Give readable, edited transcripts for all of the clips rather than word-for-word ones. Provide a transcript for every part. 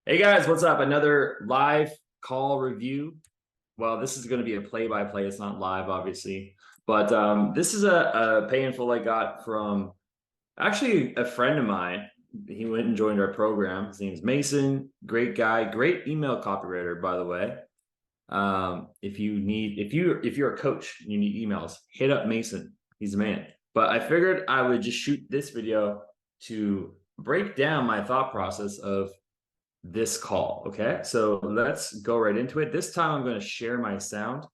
Hey guys, what's up? Another live call review. Well, this is going to be a play-by-play. It's not live, obviously, but this is a pay in full I got from actually a friend of mine. He went and joined our program. His name's Mason. Great guy, great email copywriter, by the way. If you're a coach and you need emails, hit up Mason. He's the man. But I figured I would just shoot this video to break down my thought process of this call. Okay, so let's go right into it. This time I'm going to share my sound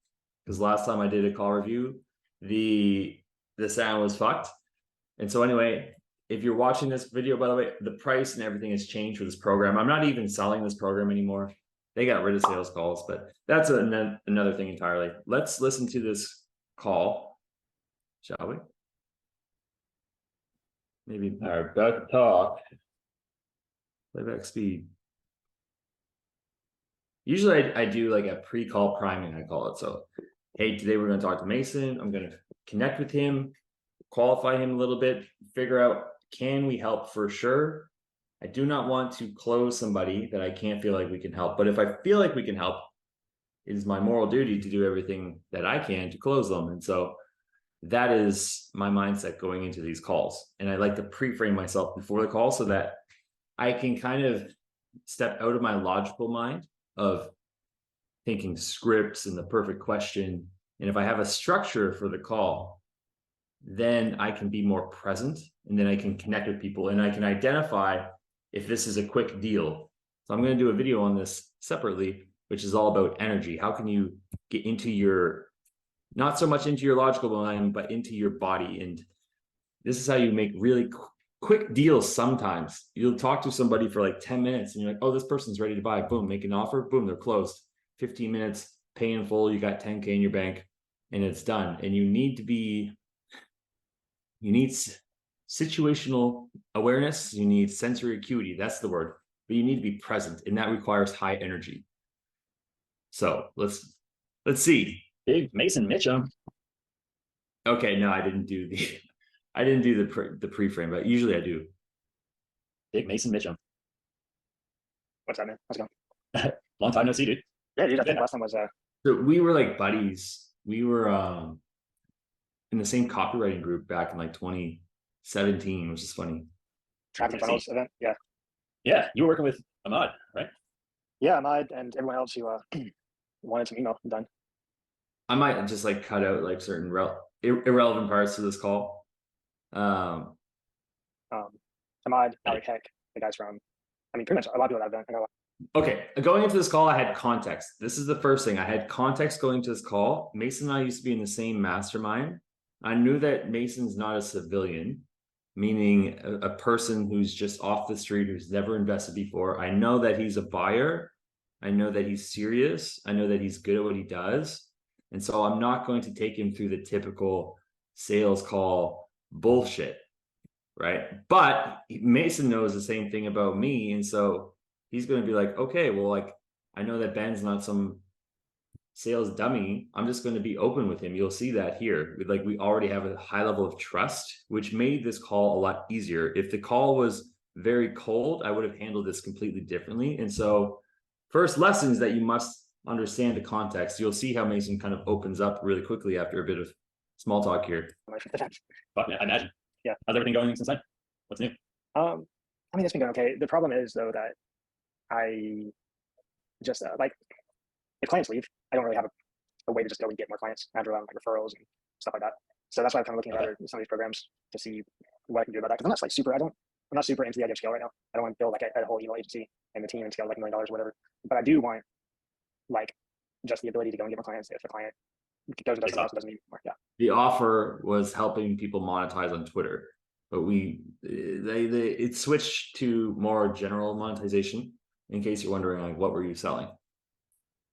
because last time I did a call review, the sound was fucked. And so anyway, if you're watching this video, by the way, the price and everything has changed for this program. I'm not even selling this program anymore. They got rid of sales calls, but that's another thing entirely. Let's listen to this call, shall we? Maybe our back to talk. Playback speed. Usually I do like a pre-call priming, I call it. So, hey, today we're going to talk to Mason. I'm going to connect with him, qualify him a little bit, figure out, can we help for sure? I do not want to close somebody that I can't feel like we can help. But if I feel like we can help, it is my moral duty to do everything that I can to close them. And so that is my mindset going into these calls. And I like to pre-frame myself before the call so that I can kind of step out of my logical mind of thinking scripts and the perfect question. And if I have a structure for the call, then I can be more present and then I can connect with people and I can identify if this is a quick deal. So I'm going to do a video on this separately, which is all about energy. How can you get into your, not so much into your logical mind, but into your body? And this is how you make really quick deals. Sometimes you'll talk to somebody for like 10 minutes and you're like, oh, this person's ready to buy. Boom, make an offer. Boom, they're closed. 15 minutes, pay in full. You got 10K in your bank and it's done. And you need situational awareness. You need sensory acuity. That's the word. But you need to be present, and that requires high energy. So let's see. Big Mason Mitchum. Okay, no, I didn't do the pre-frame, but usually I do. Big Mason Mitchum. What's up, man? How's it going? Long time no see, dude. Yeah, dude. I think last time was So we were like buddies. We were in the same copywriting group back in like 2017, which is funny. Traffic funnels event. Yeah. Yeah, you were working with Ahmad, right? Yeah, Ahmad and everyone else who wanted some email done. I might just like cut out like certain irrelevant parts of this call. Ahmad, Alec Heck, the guys from, I mean, pretty much a lot of people that I've done. Okay, going into this call, I had context. This is the first thing. I had context going into this call. Mason and I used to be in the same mastermind. I knew that Mason's not a civilian, meaning a person who's just off the street, who's never invested before. I know that he's a buyer. I know that he's serious. I know that he's good at what he does. And so I'm not going to take him through the typical sales call bullshit, right? But Mason knows the same thing about me. And so he's going to be like, okay, well, like, I know that Ben's not some sales dummy. I'm just going to be open with him. You'll see that here. Like, we already have a high level of trust, which made this call a lot easier. If the call was very cold, I would have handled this completely differently. And so first lesson is that you must understand the context. You'll see how Mason kind of opens up really quickly after a bit of small talk here. Fuck, man, I imagine. Yeah. How's everything going since then? What's new? I mean, it's been going okay. The problem is, though, that I just like, if clients leave, I don't really have a way to just go and get more clients. I have to rely on like referrals and stuff like that. So that's why I'm kind of looking at some of these programs to see what I can do about that. Because I'm not like I'm not super into the idea of scale right now. I don't want to build like a whole email agency and the team and scale like $1 million or whatever. But I do want like just the ability to go and get more clients if the client goes and does something else and doesn't need more. Yeah. The offer was helping people monetize on Twitter, but it switched to more general monetization. In case you're wondering, like, what were you selling?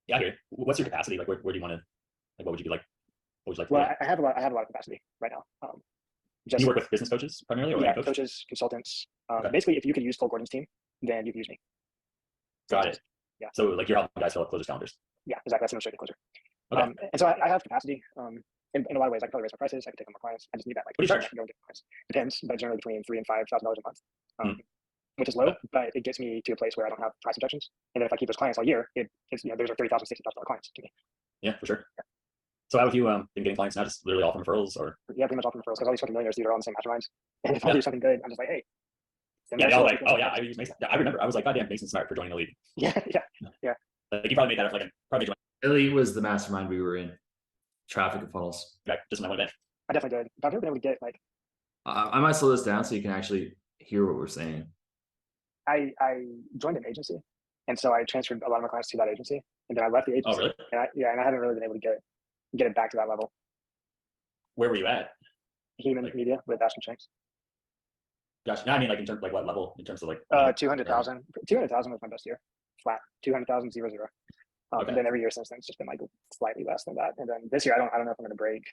Yeah, I hear. What's your capacity? Like, where do you want to? Like, what would you be like? What would you like? Well, I have a lot of capacity right now. You work with business coaches primarily, or yeah, coaches, consultants. Okay. Basically, if you could use Cole Gordon's team, then you can use me. Got it. Yeah. So like you're helping guys fill up closers calendars. Yeah, exactly. That's an illustrated closer. Okay. And so I have capacity. In a lot of ways, I can probably raise my prices. I can take on more clients. I just need that. Like, what do you charge? Go and get clients. Depends, but generally between $3,000 and $5,000 a month. which is low, but it gets me to a place where I don't have price objections. And then if I keep those clients all year, it's, there's like $30,000, $60,000 clients to me. Yeah, for sure. So how have you been getting clients now? Just literally all from referrals, or? Yeah, pretty much all from referrals, because all these fucking millionaires, dude, are all in the same masterminds. And if I Yeah. do something good, I'm just like, hey. Yeah, they all like, oh yeah, I use Mason. Yeah, I remember. I was like, goddamn, Mason's smart for joining the league. Yeah. Like, you probably made that like probably Elite was the mastermind we were in. Traffic and funnels. right, just in my one event. I definitely did. But I've never been able to get like, I might slow this down so you can actually hear what we're saying. I joined an agency, and so I transferred a lot of my clients to that agency, and then I left the agency. Oh, really? And I haven't really been able to get it back to that level. Where were you at? Human media with Ashton Shanks. Gosh, no, I mean like in terms of like what level? In terms of like 200,000. 200,000 was my best year. Flat. 200,000, 0, 0. Okay. And then every year since then, it's just been like slightly less than that. And then this year, I don't know if I'm going to break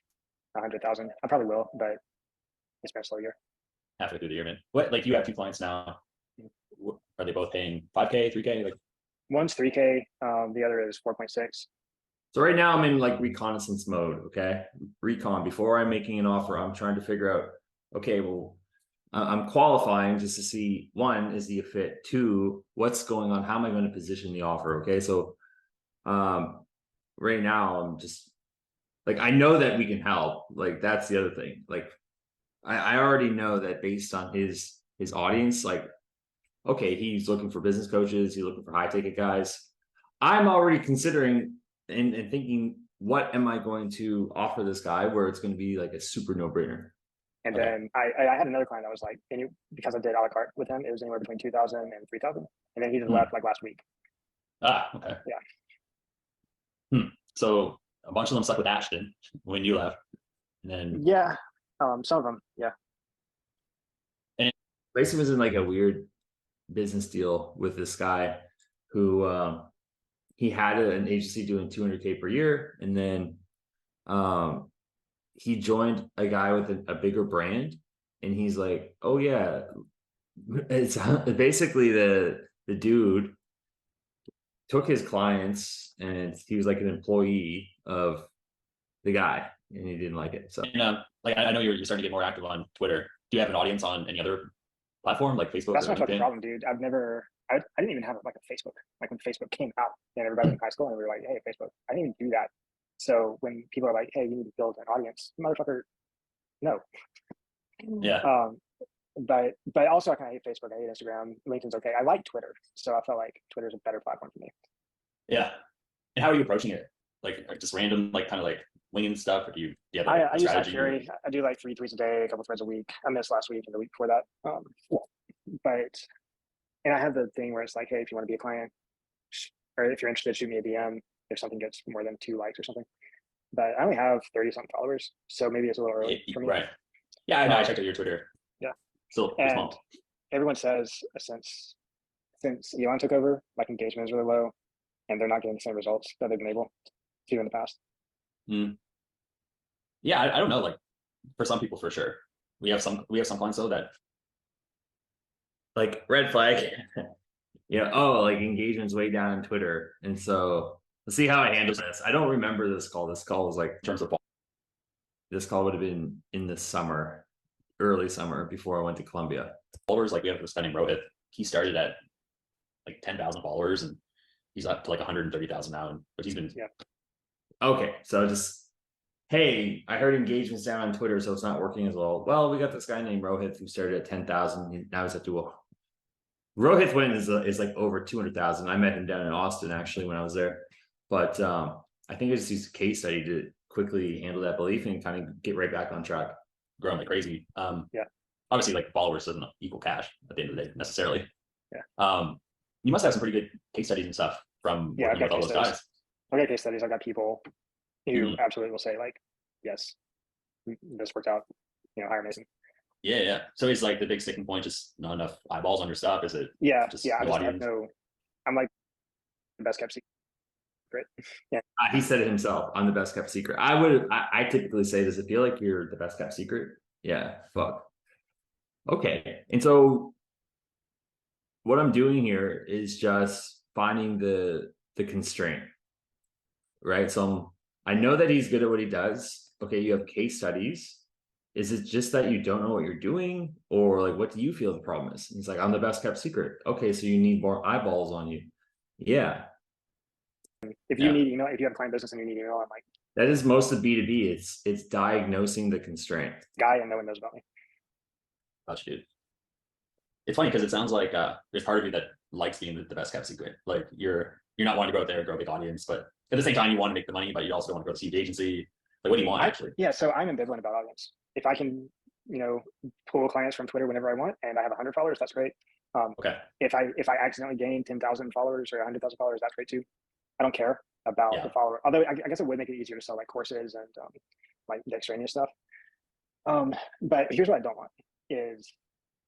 100,000. I probably will, but it's been a slow year. halfway through the year, man. What, like, you have 2 clients now? Are they both paying 5K, 3K? Like, One's 3K. The other is 4.6. So right now I'm in like reconnaissance mode. Okay. Recon. Before I'm making an offer, I'm trying to figure out, okay, well, I'm qualifying just to see, one, is he a fit? 2, what's going on? How am I going to position the offer? Okay. So right now I'm just like, I know that we can help. Like, that's the other thing. Like, I already know that based on his audience, like, okay, he's looking for business coaches, he's looking for high ticket guys. I'm already considering and thinking, what am I going to offer this guy where it's going to be like a super no-brainer? And Okay. then I had another client that was like, because I did a la carte with him, it was anywhere between 2,000 and 3,000. And then he just left like last week. okay. Yeah. So a bunch of them stuck with Ashton when you left. And then Yeah. Some of them. Yeah. Grayson was in like a weird business deal with this guy who he had an agency doing 200K per year, and then he joined a guy with a bigger brand, and he's like, oh yeah, it's basically the dude took his clients and he was like an employee of the guy, and he didn't like it. So and, like, I know you're starting to get more active on Twitter. Do you have an audience on any other platform like Facebook? That's or my fucking LinkedIn? problem, dude. I didn't even have like a Facebook. Like when Facebook came out and everybody in high school and we were like, hey, Facebook. I didn't even do that. So when people are like, hey, you need to build an audience, motherfucker, no. Yeah. But also I kind of hate Facebook. I hate Instagram. LinkedIn's okay. I like Twitter. So I felt like Twitter's a better platform for me. Yeah. And how are you approaching it? Like just random, like kind of like winging stuff, or do you have I a use strategy? Fury. I do like 3 tweets a day, a couple threads a week. I missed last week and the week before that. And I have the thing where it's like, hey, if you want to be a client, or if you're interested, shoot me a DM if something gets more than 2 likes or something. But I only have 30-something followers, so maybe it's a little early for me. Right. Yeah, I know. I checked out your Twitter. Yeah. Still And small. everyone says since Elon took over, like engagement is really low, and they're not getting the same results that they've been able to in the past. Yeah, I don't know. Like for some people, for sure. We have some clients though that like red flag. Yeah. Oh, like engagement's way down on Twitter. And so let's see how I handle this. I don't remember this call. This call was like, in terms of this call would have been in the summer, early summer, before I went to Columbia. followers, like we have this guy named Rohit. He started at like 10,000 followers and he's up to like 130,000 now. But he's been Okay. So just, hey, I heard engagement's down on Twitter, so it's not working as well. Well, we got this guy named Rohit who started at 10,000. Now he's up to Rohit win is like over 200,000. I met him down in Austin actually when I was there. But I think it's just a case study to quickly handle that belief and kind of get right back on track. growing like crazy. Yeah. Obviously, like followers doesn't equal cash at the end of the day necessarily. Yeah. You must have some pretty good case studies and stuff from working with all those guys. I got case studies. I got people who absolutely will say like, yes, this worked out. Hire Mason. Yeah. So it's like the big sticking point, just not enough eyeballs on your stuff. Is it? Yeah. Just I no have audience? I'm like the best kept secret. Yeah. He said it himself. I'm the best kept secret. I typically say, does it feel like you're the best kept secret? Yeah. Fuck. Okay. And so what I'm doing here is just finding the constraint, right? So I know that he's good at what he does. Okay. You have case studies. is it just that you don't know what you're doing, or like what do you feel the problem is? And he's like, I'm the best kept secret. Okay, so you need more eyeballs on you. Yeah, If you Yeah. need email, if you have a client business and you need email, I'm like, that is most of B2B. It's diagnosing the constraint. guy, and no one knows about me. Gotcha, dude. It's funny because it sounds like there's part of you that likes being the best kept secret. Like you're not wanting to go out there and grow a big audience, but at the same time you want to make the money, but you also want to grow the CV agency. Like what do you want actually? Yeah, so I'm ambivalent about audience. If I can, pull clients from Twitter whenever I want, and I have 100 followers, that's great. Okay. If I accidentally gain 10,000 followers or 100,000 followers, that's great too. I don't care about Yeah. the follower. Although I guess it would make it easier to sell like courses and like the extraneous stuff. But here's what I don't want is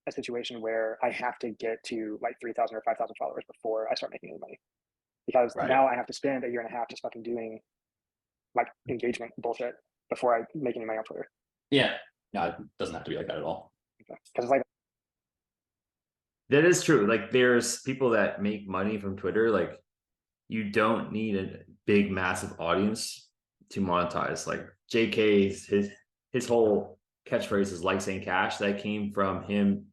a situation where I have to get to like 3,000 or 5,000 followers before I start making any money, because Right. now I have to spend a year and a half just fucking doing like engagement bullshit before I make any money on Twitter. Yeah. No, it doesn't have to be like that at all. Because it's like, That is true. Like there's people that make money from Twitter. Like you don't need a big, massive audience to monetize. Like JK's his whole catchphrase is like saying cash. That came from him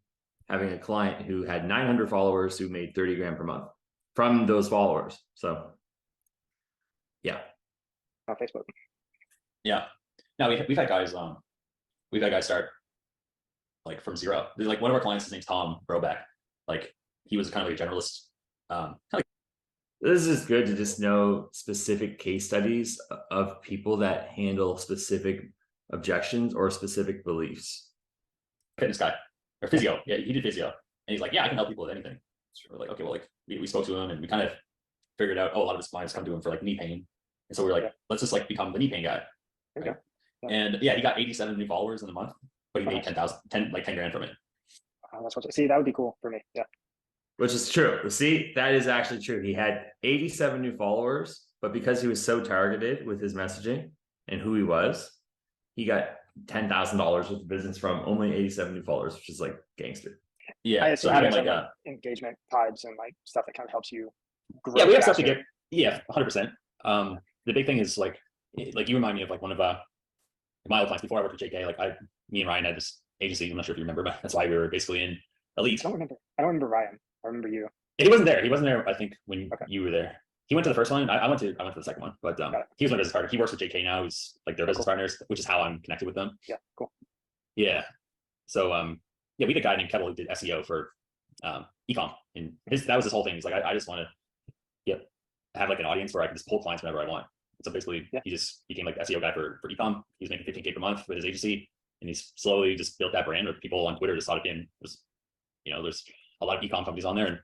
having a client who had 900 followers who made 30 grand per month from those followers. So yeah. on Facebook. Yeah. Now we've had guys start like from zero. There's like one of our clients, his name's Tom Brobeck. Like he was kind of like a generalist. This is good to just know specific case studies of people that handle specific objections or specific beliefs. Fitness guy or physio. Yeah, he did physio. And he's like, yeah, I can help people with anything. So we're like, okay, well, like we spoke to him and we kind of figured out, a lot of his clients come to him for like knee pain. And so we're like, let's just like become the knee pain guy. Okay. Right? Yeah. And yeah, he got 87 new followers in a month, but he made 10 grand from it. That's what. See, that would be cool for me. Yeah. Which is true. See, that is actually true. He had 87 new followers, but because he was so targeted with his messaging and who he was, he got $10,000 worth of business from only 87 new followers, which is like gangster. Yeah. So having like a engagement pods and like stuff that kind of helps you grow. Yeah, we have stuff to get. Yeah, 100%. The big thing is like you remind me of like one of my old clients before I worked with JK. Like me and Ryan had this agency. I'm not sure if you remember, but that's why we were basically in Elite. I don't remember Ryan. I remember you. He wasn't there. He wasn't there. I think when you were there, he went to the first one. I went to the second one, but he was my business partner. He works with JK now. He's like their business partners, which is how I'm connected with them. Yeah, cool. Yeah. So yeah, we had a guy named Kettle who did SEO for ecom, and that was his whole thing. He's like, I just want to have like an audience where I can just pull clients whenever I want. So basically, he just became like the SEO guy for ecom. He was making 15K per month with his agency, and he's slowly just built that brand. Where people on Twitter just thought of him was, there's a lot of ecom companies on there, and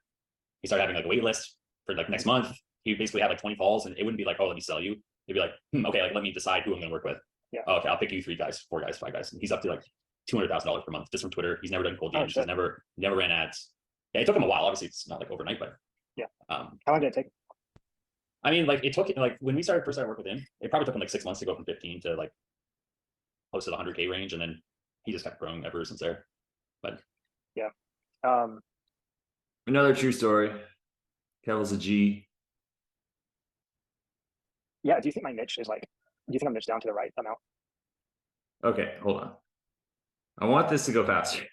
he started having like a wait list for like next month. He basically had like 20 calls, and it wouldn't be like, oh, let me sell you. It'd be like, okay, like let me decide who I'm going to work with. Yeah. Oh, okay, I'll pick you 3 guys, 4 guys, 5 guys, and he's up to like $200,000 per month just from Twitter. He's never done cold DMs. He's never ran ads. Yeah, it took him a while. Obviously, it's not like overnight, but yeah. How long did it take? I mean, like it took like when we first started working with him, it probably took him like 6 months to go from 15 to like close to the 100K range, and then he just kept growing ever since there. But yeah. Another true story. Kevin's a G. Yeah. Do you think my niche is like? Do you think I'm niched down to the right amount? Okay, hold on. I want this to go faster.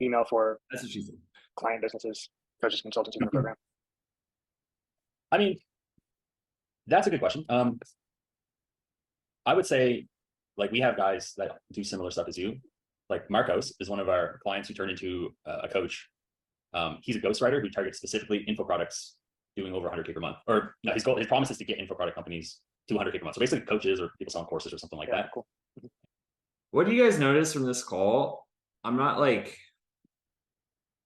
Email for That's what she said. client businesses, coaches, consultants in the program. I mean, that's a good question. I would say, like, we have guys that do similar stuff as you. Like Marcos is one of our clients who turned into a coach. He's a ghostwriter who targets specifically info products doing over 100K per month. Or no, his promise is to get info product companies to 100K per month. So basically coaches or people selling courses or something like that. Cool. What do you guys notice from this call? I'm not like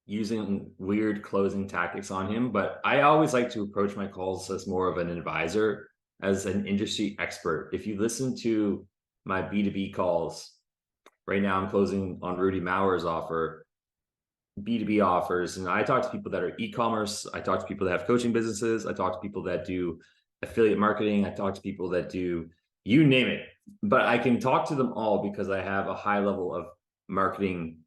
using weird closing tactics on him, but I always like to approach my calls as more of an advisor, as an industry expert. If you listen to my B2B calls, right now I'm closing on Rudy Mauer's offer, B2B offers, and I talk to people that are e-commerce. I talk to people that have coaching businesses. I talk to people that do affiliate marketing. I talk to people that do, you name it, but I can talk to them all because I have a high level of marketing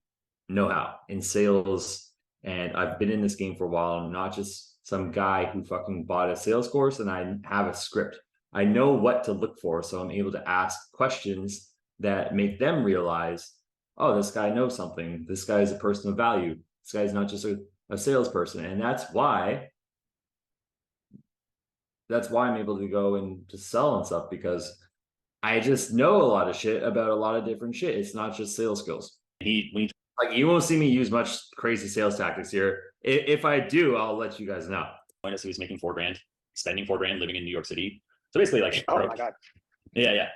know-how in sales. And I've been in this game for a while. I'm not just some guy who fucking bought a sales course and I have a script. I know what to look for. So I'm able to ask questions that make them realize oh, this guy knows something. This guy is a person of value. This guy's not just a salesperson. And that's why I'm able to go and to sell and stuff, because I just know a lot of shit about a lot of different shit. It's not just sales skills. Like, you won't see me use much crazy sales tactics here. If I do, I'll let you guys know. He was making $4,000, spending $4,000, living in New York City. So basically, like, Oh my god. yeah.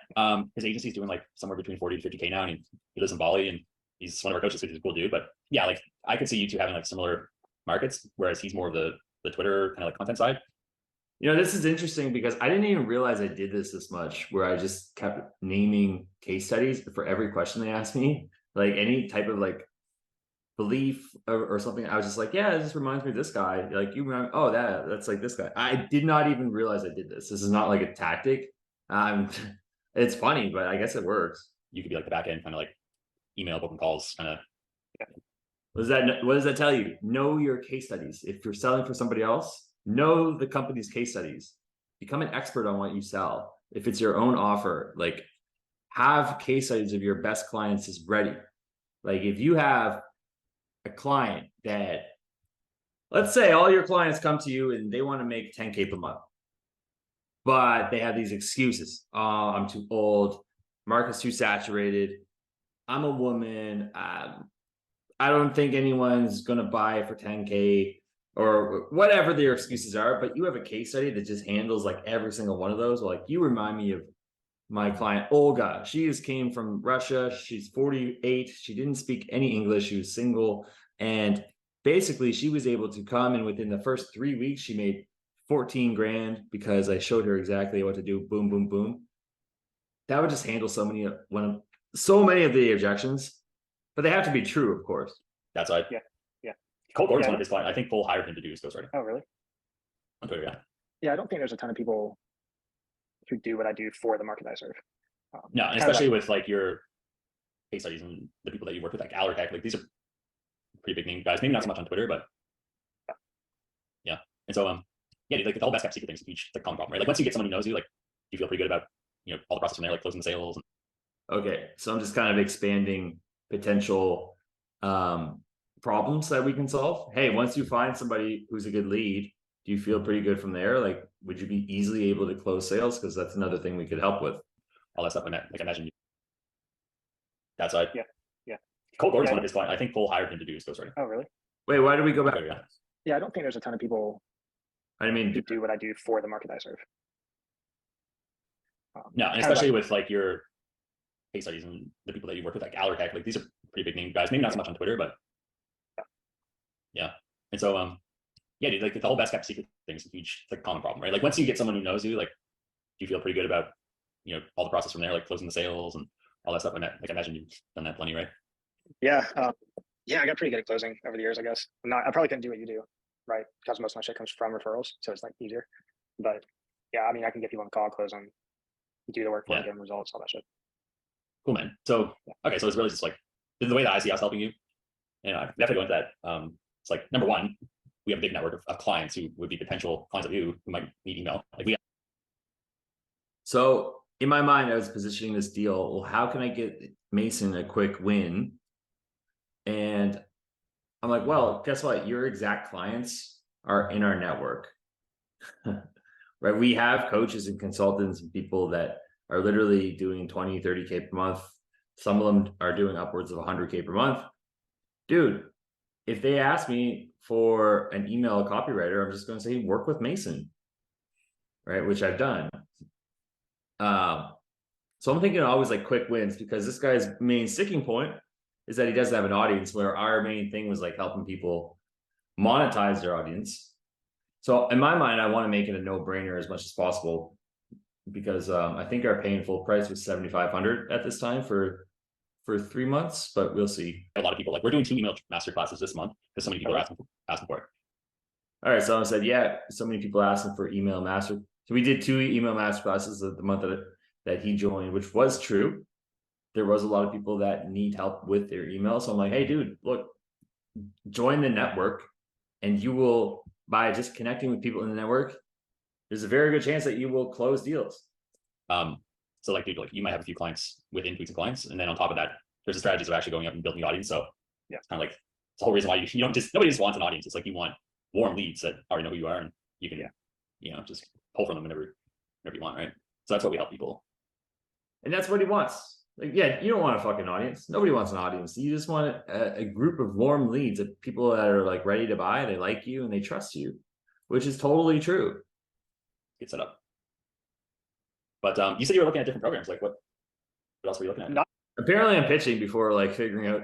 His agency's doing like somewhere between 40 to 50K now, and he lives in Bali, and he's one of our coaches, so he's a cool dude. But yeah, like, I could see you two having like similar markets, whereas he's more of the Twitter kind of like content side. You know, this is interesting because I didn't even realize I did this much, where I just kept naming case studies for every question they asked me, like any type of like belief or something. I was just like, yeah, this reminds me of this guy. Like, you remember, oh, that's like this guy. I did not even realize I did this. This is not like a tactic. It's funny, but I guess it works. You could be like the back end kind of like email, booking calls, kind of. What does that tell you? Know your case studies. If you're selling for somebody else, know the company's case studies. Become an expert on what you sell. If it's your own offer, like, have case studies of your best clients is ready. Like, if you have a client that, let's say all your clients come to you and they want to make 10K per month, but they have these excuses. I'm too old. Market's too saturated. I'm a woman. I don't think anyone's going to buy for 10K, or whatever their excuses are. But you have a case study that just handles like every single one of those. Like, you remind me of my client, Olga. She just came from Russia. She's 48. She didn't speak any English. She was single. And basically, she was able to come, and within the first 3 weeks, she made 14 grand because I showed her exactly what to do. Boom, boom, boom. That would just handle so many of the objections, but they have to be true, of course. That's why. Yeah. Cole Gordon's one of his clients. I think Cole hired him to do his ghostwriting. Oh really? On Twitter, yeah. Yeah, I don't think there's a ton of people who do what I do for the market I serve. No, and especially with like your case studies and the people that you work with, like Alaric, like these are pretty big name guys. Maybe not so much on Twitter, but yeah. And so yeah, like the whole best kept secret thing's a huge like common problem, right? Like, once you get someone who knows you, like, you feel pretty good about, you know, all the process from there, like closing the sales. Okay, so I'm just kind of expanding potential problems that we can solve. Hey, once you find somebody who's a good lead, do you feel pretty good from there? Like, would you be easily able to close sales? Because that's another thing we could help with. All that stuff. Imagine. That's why. Yeah. Cole Gordon's one of his clients. I think Cole hired him to do his ghostwriting. Oh really? Wait, why do we go back? Yeah, I don't think there's a ton of people I mean, who do what I do for the market I serve. No, and especially with like your case studies and the people that you work with, like Alaric, like these are pretty big name guys. Maybe not so much on Twitter, but yeah. And so yeah, dude, like the whole best kept secret thing's a huge like common problem, right? Like, once you get someone who knows you, like, you feel pretty good about, you know, all the process from there, like closing the sales and all that stuff. I imagine you've done that plenty, right? Yeah. Yeah, I got pretty good at closing over the years, I guess. I probably couldn't do what you do, right? Because most of my shit comes from referrals, so it's like easier. But yeah, I mean, I can get people on the call, close them, do the work for them, get them results, all that shit. Cool, man. So okay, so it's really just like the way that I see us helping you. And I definitely go into that. It's like, number one, we have a big network of clients who would be potential clients of you who might need email. Like, so in my mind, I was positioning this deal. Well, how can I get Mason a quick win? And I'm like, well, guess what? Your exact clients are in our network, right? We have coaches and consultants and people that are literally doing 20, 30K per month. Some of them are doing upwards of 100K per month. Dude, if they ask me for an email copywriter, I'm just going to say, work with Mason, right? Which I've done. So I'm thinking always like quick wins, because this guy's main sticking point is that he doesn't have an audience, where our main thing was like helping people monetize their audience. So in my mind, I want to make it a no-brainer as much as possible, because I think our paying full price was $7,500 at this time for 3 months, but we'll see. a lot of people, like, we're doing 2 email master classes this month because so many people are asking for it. All right, so I said, yeah, so many people asking for email master. So we did 2 email master classes the month that he joined, which was true. There was a lot of people that need help with their email. So I'm like, hey, dude, look, join the network, and you will, by just connecting with people in the network, there's a very good chance that you will close deals. So like, dude, like, you might have a few clients within Tweets and Clients, and then on top of that, there's the strategies of actually going up and building the audience. So Yeah. it's kind of like the whole reason why you don't just, nobody just wants an audience. It's like you want warm leads that already know who you are and you can, just pull from them whenever you want, right? So that's what we help people. And that's what he wants. Like, yeah, you don't want a fucking audience. Nobody wants an audience. You just want a group of warm leads of people that are like ready to buy. They like you and they trust you, which is totally true. Get set up. But you said you were looking at different programs. Like what else were you looking at? Apparently, I'm pitching before like figuring out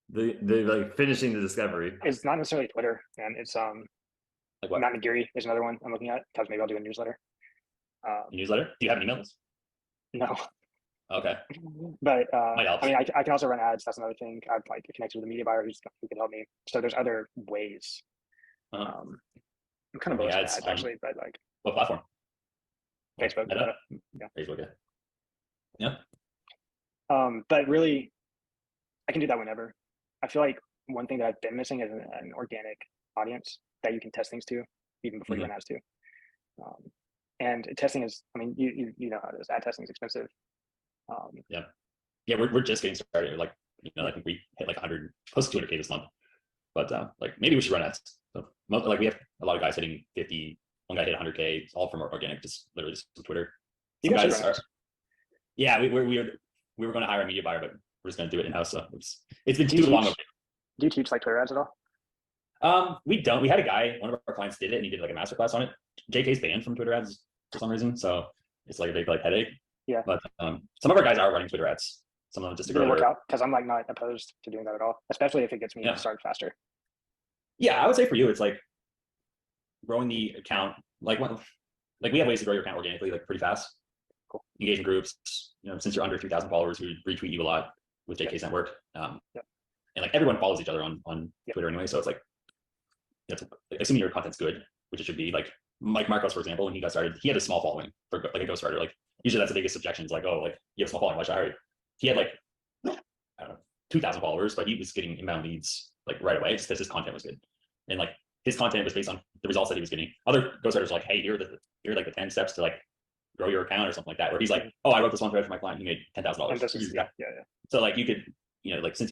the like finishing the discovery. It's not necessarily Twitter, and it's Like what? Matt McGeary is another one I'm looking at because maybe I'll do a newsletter. Newsletter? Do you have an email list? No, Okay. but Might help. I mean, I can also run ads. That's another thing. I've like connected with a media buyer who can help me. So there's other ways. Uh-huh. I'm kind of Running bullish on ads ads on- actually, but like What platform? Facebook. Meta? Yeah. Facebook, yeah. But really, I can do that whenever. I feel like one thing that I've been missing is an organic audience that you can test things to, even before you run ads to. And testing is, I mean, you know how it is. Ad testing is expensive. Yeah, we're just getting started. Like, I think we hit like 100, close to 200K this month. But like maybe we should run ads. So like we have a lot of guys hitting 50. One guy hit 100K, it's all from organic, just literally just from Twitter. You Some guys guys run are, ads. yeah, we were going to hire a media buyer, but we're just going to do it in house. So it's been Do you too long. teach? Do you teach like Twitter ads at all? We don't. We had a guy, one of our clients did it, and he did like a masterclass on it. JK's banned from Twitter ads for some reason, so it's like a big like headache. Yeah. But some of our guys are running Twitter ads. Some of them just to Did it grow work their. out? Because I'm like not opposed to doing that at all, especially if it gets me Yeah. started faster. Yeah, I would say for you, it's like growing the account. Like we have ways to grow your account organically, like pretty fast. Cool. Engage in groups. Since you're under 3,000 followers, we retweet you a lot with JK's network. And like everyone follows each other on Twitter anyway, so it's like assuming your content's good, which it should be. Like Mike Marcos, for example, when he got started, he had a small following for like a ghostwriter. Like usually that's the biggest objection. Is like, oh, like you have a small following, why should I hire you? He had like I don't know 2,000 followers, but he was getting inbound leads like right away just because his content was good, and like his content was based on the results that he was getting. Other ghostwriters were like, hey, here are like the 10 steps to like grow your account or something like that. Where he's like, oh, I wrote this one thread for my client, he made $10,000. And this is, yeah. So like you could, like since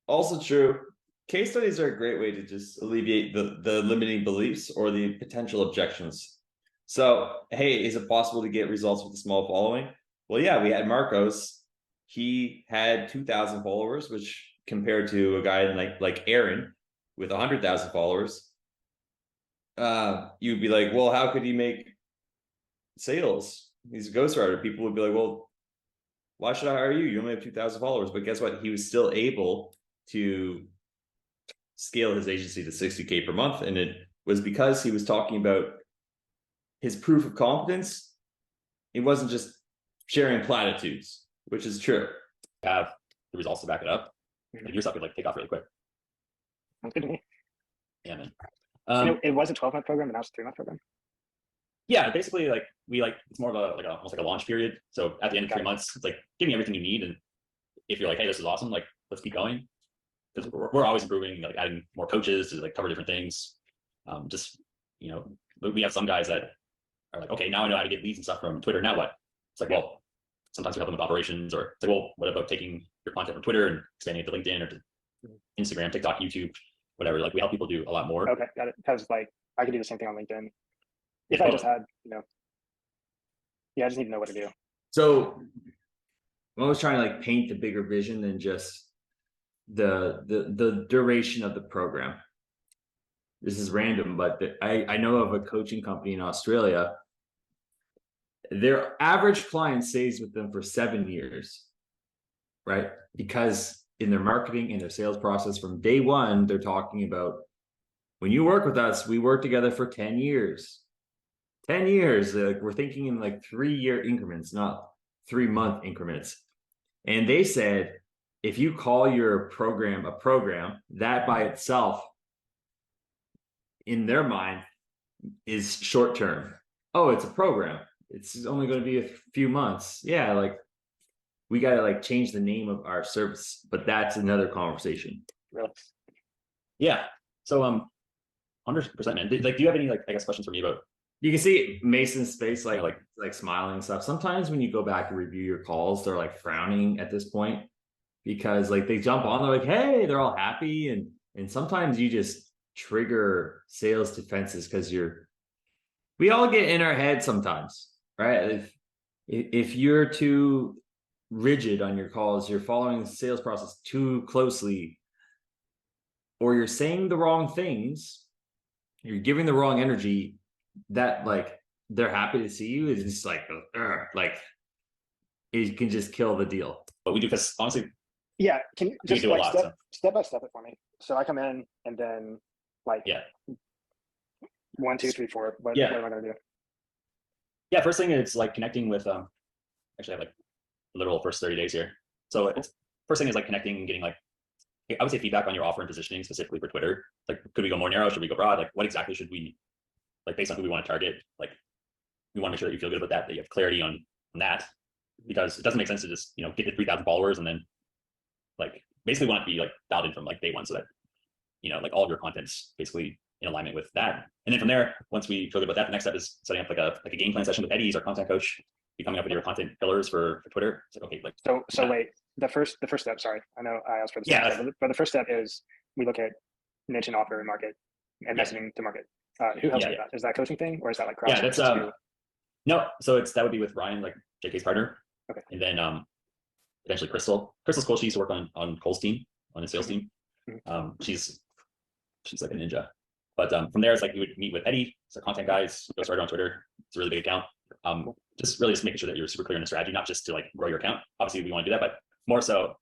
Also true. Case studies are a great way to just alleviate the limiting beliefs or the potential objections. So, hey, is it possible to get results with a small following? Well, yeah, we had Marcos. He had 2,000 followers, which compared to a guy like Aaron with 100,000 followers, you'd be like, well, how could he make sales? He's a ghostwriter. People would be like, well, why should I hire you? You only have 2,000 followers. But guess what? He was still able to scale his agency to 60K per month. And it was because he was talking about his proof of competence. It wasn't just sharing platitudes, which is true. have the results to back it up, and your stuff could like take off really quick. Sounds good to me. Yeah, man. It was a 12-month program, and now it's a 3-month program. Yeah, basically like it's more of a almost like a launch period. So at the end of 3 months, it's like giving everything you need, and if you're like, hey, this is awesome, like let's keep going, because we're always improving, like adding more coaches to like cover different things. We have some guys that are like, okay, now I know how to get leads and stuff from Twitter. Now what? It's like, well, sometimes we help them with operations, or it's like, well, what about taking your content from Twitter and expanding it to LinkedIn or to Instagram, TikTok, YouTube, whatever. Like we help people do a lot more. Okay, got it. Because like I could do the same thing on LinkedIn if I just had, I just need to know what to do. So I'm always trying to like paint the bigger vision than just the duration of the program. This is random, but I know of a coaching company in Australia. Their average client stays with them for 7 years, right? Because in their marketing and their sales process from day one, they're talking about, when you work with us, we work together for 10 years. 10 years, we're thinking in like 3-year increments, not 3-month increments. And they said, if you call your program a program, that by itself, in their mind, is short term. Oh, it's a program. It's only going to be a few months. Yeah, like we got to like change the name of our service, but that's another conversation. Really? Yeah. So 100%, man. Like, do you have any like questions for me about? You can see Mason's face like smiling and stuff. Sometimes when you go back and review your calls, they're like frowning at this point. because like they jump on, they're like, hey, they're all happy, and sometimes you just trigger sales defenses because we all get in our head sometimes, right? If you're too rigid on your calls, you're following the sales process too closely, or you're saying the wrong things, you're giving the wrong energy, that like they're happy to see you, is just like it can just kill the deal. But we do, because honestly, Yeah, can you we just do a like lot. step by step it for me? So I come in and then like Yeah. 1, 2, 3, 4. What am I gonna do? Yeah, first thing is like connecting with actually I have like literal first 30 days here. So it's first thing is like connecting and getting like, I would say feedback on your offer and positioning specifically for Twitter. Like, could we go more narrow? Should we go broad? Like, what exactly should we, like, based on who we want to target? Like, we want to make sure that you feel good about that you have clarity on that, because it doesn't make sense to just, you know, get to 3,000 followers and then like basically want it to be like dialed in from like day one, so that, you know, like all of your content's basically in alignment with that. And then from there, once we feel good about that, the next step is setting up like a game plan session with Eddie, our content coach, be coming up with your content pillars for Twitter. It's like, okay, like, So wait, the first step, sorry, I know I asked for the Yeah. second step, but the first step is we look at niche and offer and market and Yeah. messaging to market. Who helps with that? Is that a coaching thing, or is that like Yeah, that's no, so that would be with Ryan, like JK's partner. Okay. And then eventually Crystal. Crystal's cool. She used to work on Cole's team, on his sales team. She's like a ninja. But from there, it's like you would meet with Eddie, it's our content guys, go start on Twitter. It's a really big account. Just really just making sure that you're super clear on the strategy, not just to like grow your account. Obviously, we want to do that, but more so,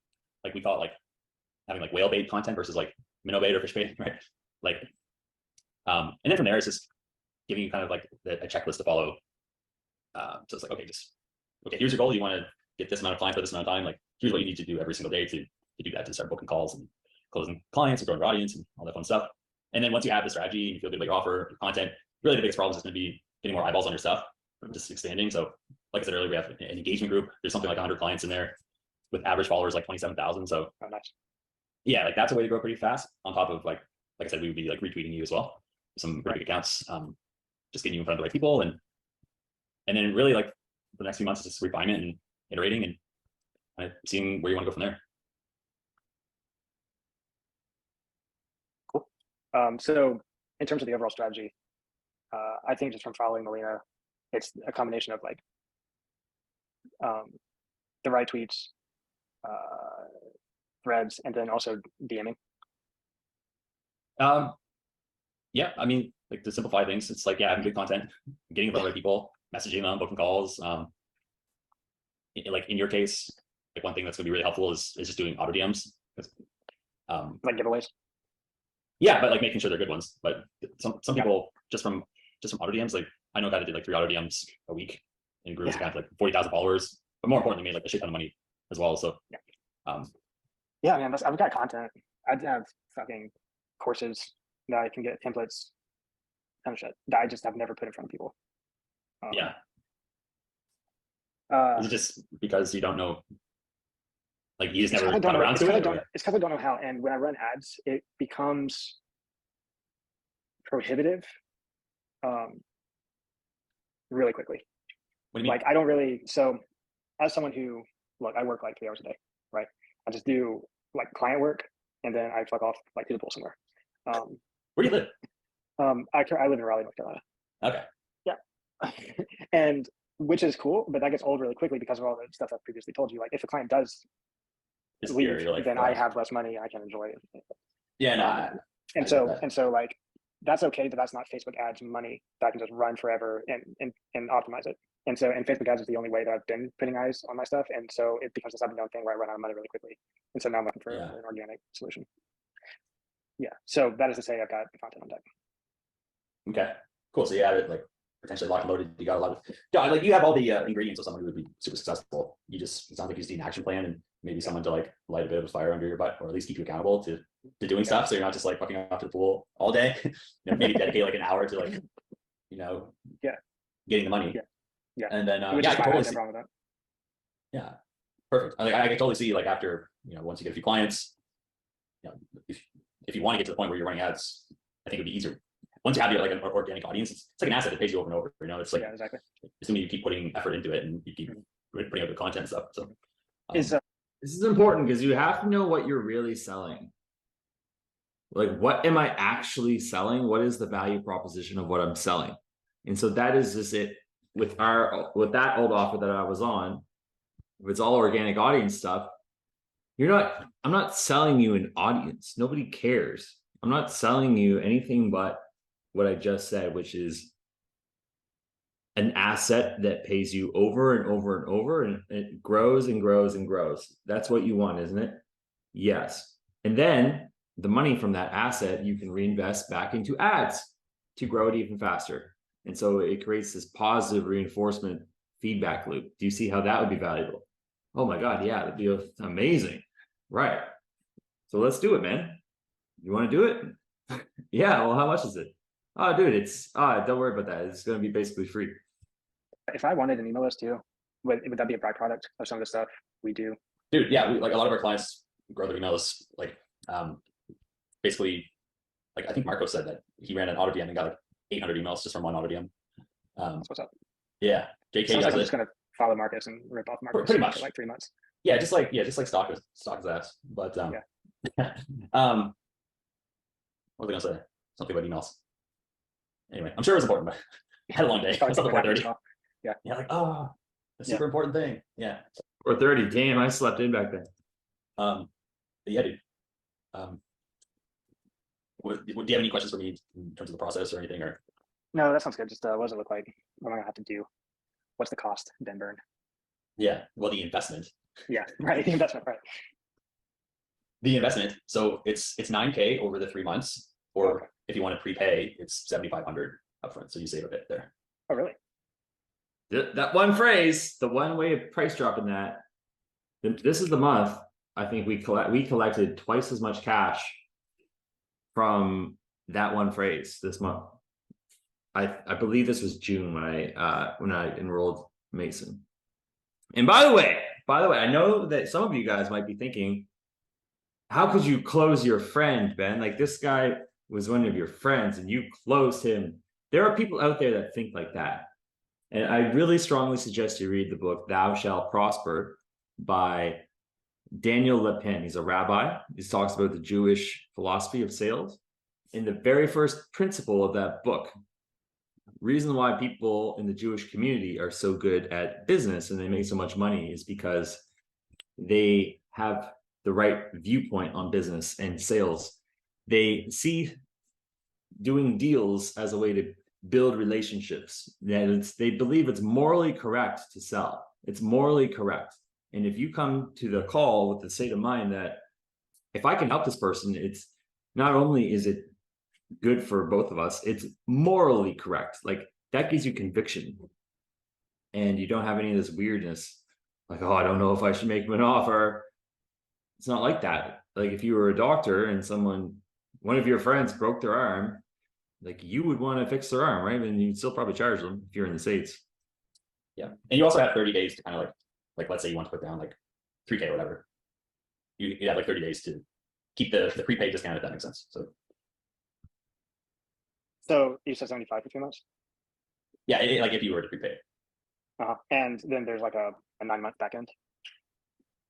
like we call it like having like whale bait content versus like minnow bait or fish bait, right? Like, and then from there, it's just giving you kind of like a checklist to follow. So it's like, okay, here's your goal. You want to get this amount of clients for this amount of time. Like, here's what you need to do every single day to do that, to start booking calls and closing clients and growing your audience and all that fun stuff. And then once you have the strategy and you feel good about your offer, your content, really the biggest problem is going to be getting more eyeballs on your stuff, just expanding. So like I said earlier, we have an engagement group. There's something like 100 clients in there with average followers like 27,000. So nice. Yeah, like that's a way to grow pretty fast. On top of like I said, we would be like retweeting you as well, some pretty big accounts, just getting you in front of the right people, and then really like the next few months is just refinement and iterating and kind of seeing where you want to go from there. Cool. So in terms of the overall strategy, I think just from following Melina, it's a combination of like the right tweets, threads, and then also DMing. Yeah, I mean, like to simplify things, it's like, yeah, having good content, getting in front of other people, messaging them, booking calls. Like in your case, like one thing that's gonna be really helpful is just doing auto DMs. Like giveaways. Yeah, but like making sure they're good ones. But some people just from auto DMs, like I know a guy that did like 3 auto DMs a week and grew his account to like 40,000 followers, but more importantly, made like a shit ton of money as well. So yeah, man, I've got content. I'd have fucking courses that I can get, templates, kind of shit that I just have never put in front of people. Yeah. Is it just because you don't know? Like you just never got around to it? It's because I don't know how. And when I run ads, it becomes prohibitive really quickly. What do you mean? Like I don't really, so as someone who, look, I work like 3 hours a day, right? I just do like client work and then I fuck off like to the pool somewhere. Where do you live? I live in Raleigh, North Carolina. Okay. Yeah. And which is cool, but that gets old really quickly because of all the stuff I've previously told you. Like if a client does leave, like, then I have less money, I can enjoy it. Yeah, no. And so like that's okay, but that's not Facebook ads money that I can just run forever and optimize it. And Facebook ads is the only way that I've been putting eyes on my stuff. And so it becomes this up and down thing where I run out of money really quickly. And so now I'm looking for an organic solution. Yeah. So that is to say I've got the content on deck. Okay, cool. So you have it like potentially locked and loaded. You got a lot of, like you have all the ingredients of someone who would be super successful. It sounds like you just need an action plan and maybe someone to like light a bit of a fire under your butt, or at least keep you accountable to doing stuff. So you're not just like fucking off to the pool all day. Maybe dedicate like an hour to like, getting the money. Yeah. And then I can totally see. Wrong with that. Yeah, perfect. I can totally see like after once you get a few clients, if you want to get to the point where you're running ads, I think it'd be easier. Once you have like an organic audience, it's like an asset that pays you over and over. It's like exactly. Assuming you keep putting effort into it and you keep putting out the content stuff. So is This is important because you have to know what you're really selling. Like, what am I actually selling? What is the value proposition of what I'm selling? And so that is just it with that old offer that I was on. If it's all organic audience stuff, I'm not selling you an audience. Nobody cares. I'm not selling you anything but what I just said, which is an asset that pays you over and over and over, and it grows and grows and grows. That's what you want, isn't it? Yes. And then the money from that asset you can reinvest back into ads to grow it even faster. And so it creates this positive reinforcement feedback loop. Do you see how that would be valuable? Oh my God, yeah, that'd be amazing. Right. So let's do it, man. You want to do it? Yeah, well, how much is it? Oh, dude, don't worry about that. It's going to be basically free. If I wanted an email list too, would that be a byproduct of some of the stuff we do? Dude, yeah, like a lot of our clients grow their email lists, like basically, like I think Marco said that he ran an auto DM and got like 800 emails just from one auto DM. That's what's up. Yeah, JK Sounds does like I'm it. just gonna follow Marcus and rip off Marcus Pretty much. for like 3 months. Yeah, just like stock his ass. But Yeah. what was I gonna say? Something about emails. Anyway, I'm sure it was important, but I had a long day. I was up at 4:30. Yeah. Yeah, like a super important thing. Yeah. 4:30. Damn, I slept in back then. Yeah, dude. Do you have any questions for me in terms of the process or anything? Or No, that sounds good. Just what does it look like? What am I gonna have to do? What's the cost, then Byrne? yeah, well, the investment. Yeah, right. The investment, right? The investment. So it's 9K over the 3 months, or Okay. if you want to prepay, it's 7,500 upfront. So you save a bit there. Oh, really? That one phrase, the one way of price dropping that. This is the month. I think we collected twice as much cash from that one phrase this month. I believe this was June when I enrolled Mason. And by the way, I know that some of you guys might be thinking, how could you close your friend, Ben? Like, this guy was one of your friends and you closed him. There are people out there that think like that. And I really strongly suggest you read the book Thou Shalt Prosper by Daniel Lepin. He's a rabbi. He talks about the Jewish philosophy of sales. And the very first principle of that book, reason why people in the Jewish community are so good at business and they make so much money, is because they have the right viewpoint on business and sales. They see doing deals as a way to build relationships. That they believe it's morally correct to sell. It's morally correct. And if you come to the call with the state of mind that if I can help this person, it's not only is it good for both of us, it's morally correct. Like, that gives you conviction. And you don't have any of this weirdness. Like, oh, I don't know if I should make him an offer. It's not like that. Like, if you were a doctor and one of your friends broke their arm, like, you would want to fix their arm, right? And you'd still probably charge them if you're in the States. Yeah. And you also have 30 days to kind of like let's say you want to put down like 3K or whatever. You have like 30 days to keep the prepaid discount, if that makes sense. So you said 75 for 3 months? Yeah, like if you were to prepay. And then there's like a 9-month back end?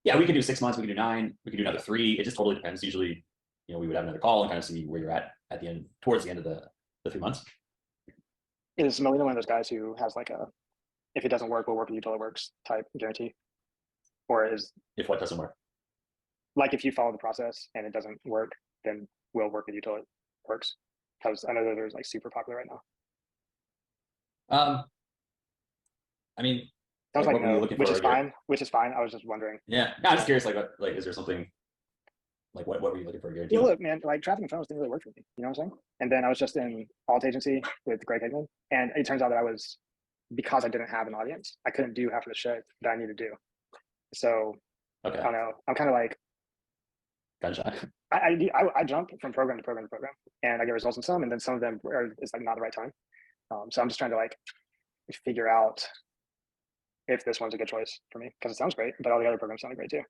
Yeah, we could do 6 months, we could do 9, we could do another 3. It just totally depends. Usually, we would have another call and kind of see where you're at the end, towards the end of the 3 months. Is Melina one of those guys who has like if it doesn't work, we'll work with you till it works type guarantee? Or is, If what doesn't work? like, if you follow the process and it doesn't work, then we'll work with you till it works? Because I know that there's like super popular right now. I mean, Sounds like, like what were you no, looking which for is here? fine. Which is fine. I was just wondering. Yeah, no, I'm just curious. Like, is there something like what were you looking for a guarantee? Yeah, look, man, like traffic and funnels didn't really work for me. You know what I'm saying? And then I was just in alt agency with Greg Higman, and it turns out that because I didn't have an audience, I couldn't do half of the shit that I need to do. So Okay, I don't know. I'm kind of like, gotcha. I jump from program to program to program, and I get results in some, and then some of them it's like not the right time. So I'm just trying to like figure out if this one's a good choice for me, because it sounds great, but all the other programs sound great too.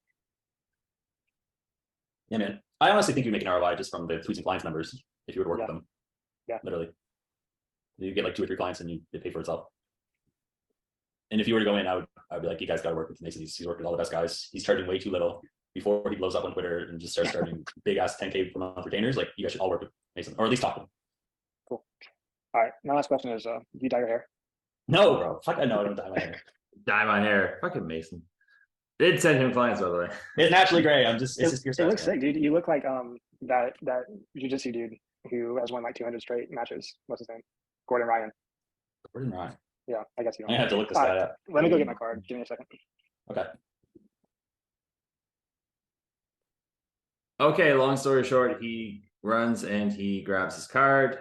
Yeah, man. I honestly think you make an ROI just from the tweets and clients numbers if you were to work with them. Yeah. Literally. You get like 2 or 3 clients and it pay for itself. And if you were to go in, I would be like, you guys got to work with Mason. He's worked with all the best guys. He's charging way too little. before he blows up on Twitter and just starts starting big ass 10K per month retainers, like you guys should all work with Mason, or at least talk to him. Cool. All right. My last question is, do you dye your hair? No, bro. Fuck, no, I don't dye my hair. Dye my hair. Fucking Mason. Did send him clients, by the way. It's naturally gray. It's just your It looks sick, dude. You look like that jiu-jitsu dude who has won like 200 straight matches. What's his name? Gordon Ryan. Gordon Ryan. Yeah, I guess you don't. I have to look this guy up. Let me go get my card. Give me a second. Okay. Okay, long story short, he runs and he grabs his card.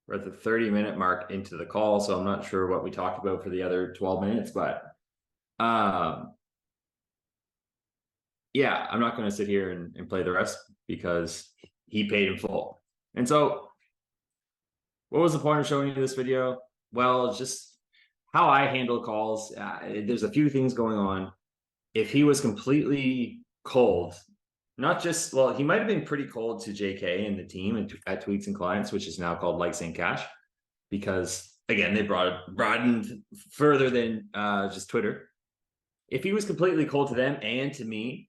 We're at the 30-minute mark into the call, so I'm not sure what we talked about for the other 12 minutes, but yeah, I'm not going to sit here and play the rest because he paid in full. And so what was the point of showing you this video? Well, just how I handle calls. There's a few things going on. If he was completely cold, not just, well, he might have been pretty cold to JK and the team at Tweets and Clients, which is now called Likes and Cash, because again, they broadened further than just Twitter. If he was completely cold to them and to me,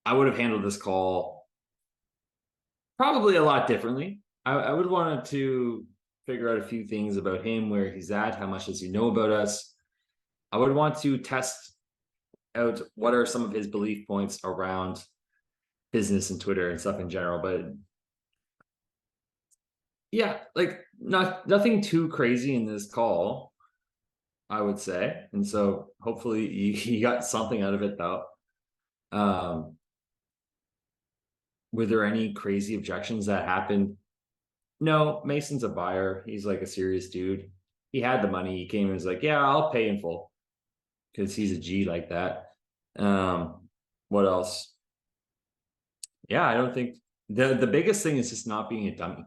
I would have handled this call probably a lot differently. I would want to figure out a few things about him, where he's at, how much does he know about us. I would want to test out what are some of his belief points around business and Twitter and stuff in general. But yeah, like nothing too crazy in this call, I would say. And so hopefully you got something out of it though. Were there any crazy objections that happened? No, Mason's a buyer. He's like a serious dude. He had the money. He came and was like, yeah, I'll pay in full, because he's a G like that. What else? Yeah, I don't think the biggest thing is just not being a dummy.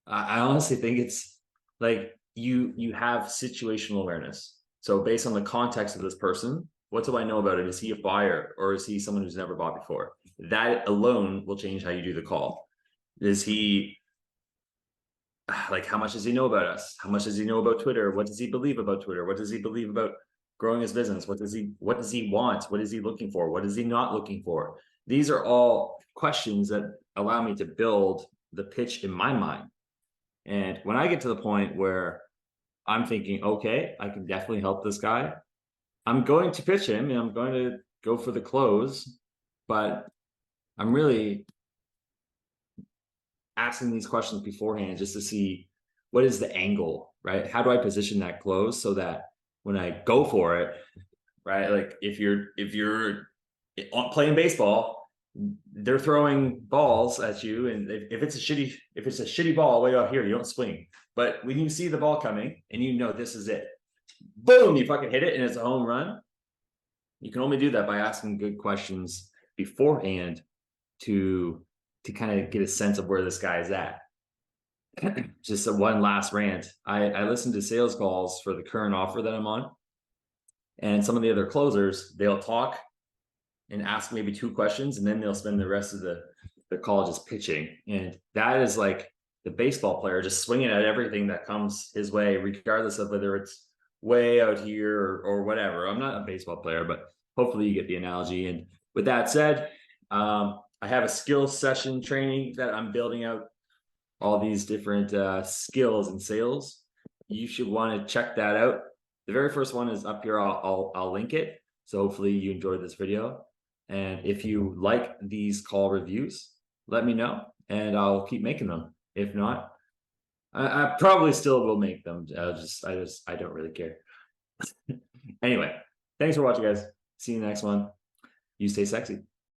I honestly think it's like you have situational awareness. So based on the context of this person, what do I know about him? Is he a buyer or is he someone who's never bought before? That alone will change how you do the call. Is he, like, how much does he know about us? How much does he know about Twitter? What does he believe about Twitter? What does he believe about growing his business? What does he want? What is he looking for? What is he not looking for? These are all questions that allow me to build the pitch in my mind. And when I get to the point where I'm thinking, okay, I can definitely help this guy, I'm going to pitch him and I'm going to go for the close, but I'm really asking these questions beforehand just to see what is the angle, right? How do I position that close so that when I go for it, right? Like if you're playing baseball, they're throwing balls at you, and if it's a shitty ball way out here, you don't swing. But when you see the ball coming and you know this is it, boom, you fucking hit it and it's a home run. You can only do that by asking good questions beforehand to kind of get a sense of where this guy is at. Just one last rant. I listened to sales calls for the current offer that I'm on, and some of the other closers, they'll talk and ask maybe 2 questions, and then they'll spend the rest of the call just pitching. And that is like the baseball player just swinging at everything that comes his way, regardless of whether it's way out here or whatever. I'm not a baseball player, but hopefully you get the analogy. And with that said, I have a skills session training that I'm building out all these different skills in sales. You should want to check that out. The very first one is up here. I'll link it. So hopefully you enjoyed this video. And if you like these call reviews, let me know and I'll keep making them. If not, I probably still will make them. I don't really care. Anyway, thanks for watching, guys. See you in the next one. You stay sexy.